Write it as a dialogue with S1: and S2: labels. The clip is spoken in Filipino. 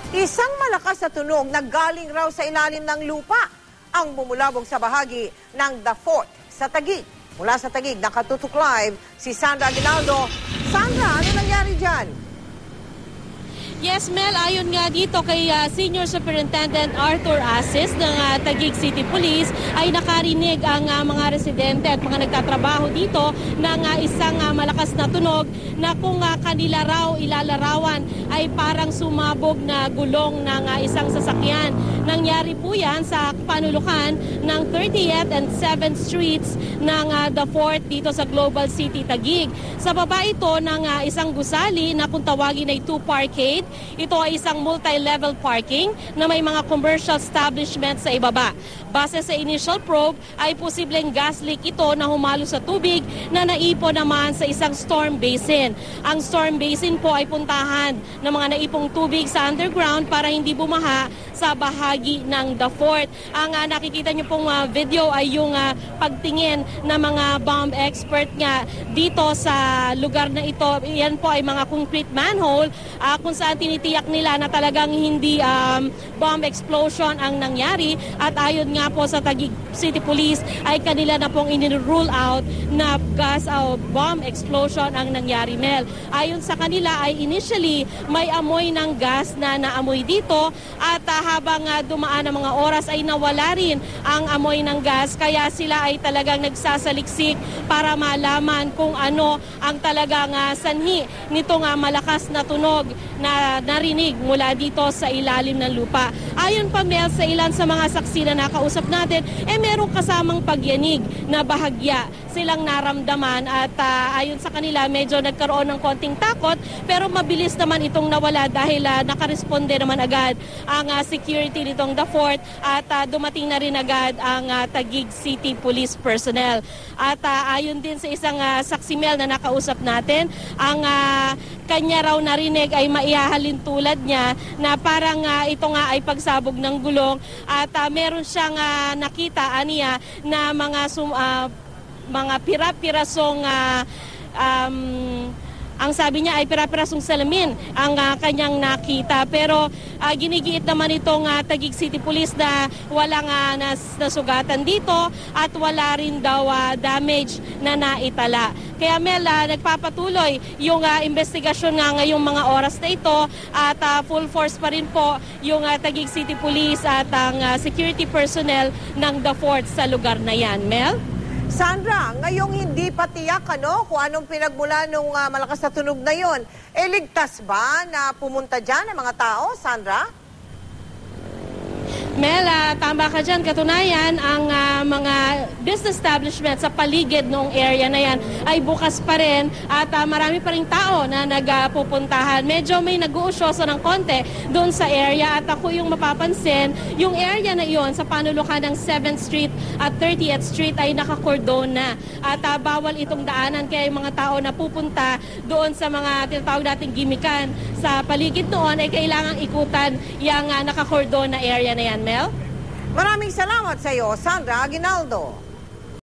S1: Isang malakas na tunog na galing raw sa ilalim ng lupa ang bumulabog sa bahagi ng The Fort sa Taguig. Mula sa Taguig, nakatutok live si Sandra Aguinaldo. Sandra, ano nangyari dyan?
S2: Yes, Mel, ayon nga dito kay Senior Superintendent Arthur Asis ng Taguig City Police ay nakarinig ang mga residente at mga nagtatrabaho dito ng isang malakas na tunog na kung kanila raw ilalarawan ay parang sumabog na gulong ng isang sasakyan. Nangyari po yan sa panulukan ng 30th and 7th Streets ng The Fort dito sa Global City Taguig. Sa baba ito ng isang gusali na kung tawagin ay 2 parkade. Ito ay isang multi-level parking na may mga commercial establishment sa ibaba. Base sa initial probe ay posibleng gas leak ito na humalo sa tubig na naipon naman sa isang storm basin. Ang storm basin po ay puntahan ng mga naipong tubig sa underground para hindi bumaha sa bahagi ng The Fort. Ang nakikita niyo pong video ay yung pagtingin ng mga bomb expert nga dito sa lugar na ito. Yan po ay mga concrete manhole kung saan tinitiyak nila na talagang hindi bomb explosion ang nangyari. At ayon nga po sa Taguig City Police ay kanila na pong in-rule out na gas o bomb explosion ang nangyari, Mel. Ayon sa kanila ay initially may amoy ng gas na naamoy dito at habang dumaan ang mga oras ay nawala rin ang amoy ng gas kaya sila ay talagang nagsasaliksik para malaman kung ano ang talagang sanhi nitong malakas na tunog na narinig mula dito sa ilalim ng lupa. Ayon pa, Mel, sa ilan sa mga saksi na nakausap natin, merong kasamang pagyanig na bahagya silang naramdaman at ayon sa kanila medyo nagkaroon ng konting takot pero mabilis naman itong nawala dahil nakaresponde naman agad ang security nitong The Fort at dumating na rin agad ang Taguig City Police personnel. At ayon din sa isang saksi, Mel, na nakausap natin, ang kanya raw narinig ay maihahalin tulad niya na parang ito nga ay pagsabog ng gulong at meron siyang nakita aniya na mga pira-pirasong ang sabi niya ay pira-pirasong salamin ang kanyang nakita. Pero ginigiit naman itong Taguig City Police na walang nasugatan dito at wala rin daw damage na naitala. Kaya, Mel, nagpapatuloy yung investigasyon nga ngayong mga oras na ito at full force pa rin po yung Taguig City Police at ang security personnel ng The Fort sa lugar na yan. Mel?
S1: Sandra, ngayong hindi pa tiyak kung anong pinagmula ng malakas na tunog na yon, ligtas ba na pumunta dyan ang mga tao, Sandra?
S2: Mel, tama ka dyan. Katunayan, ang mga business establishment sa paligid ng area na yan ay bukas pa rin at marami pa rin tao na nagpupuntahan. Medyo may nag-uusyoso ng konti doon sa area at ako yung mapapansin, yung area na iyon sa panulukan ng 7th Street at 30th Street ay nakakordon na at bawal itong daanan kaya yung mga tao na pupunta doon sa mga tinatawag nating gimikan sa paligid noon ay kailangang ikutan yung nakakordon na area na yan. Mel?
S1: Maraming salamat sa iyo, Sandra Aguinaldo.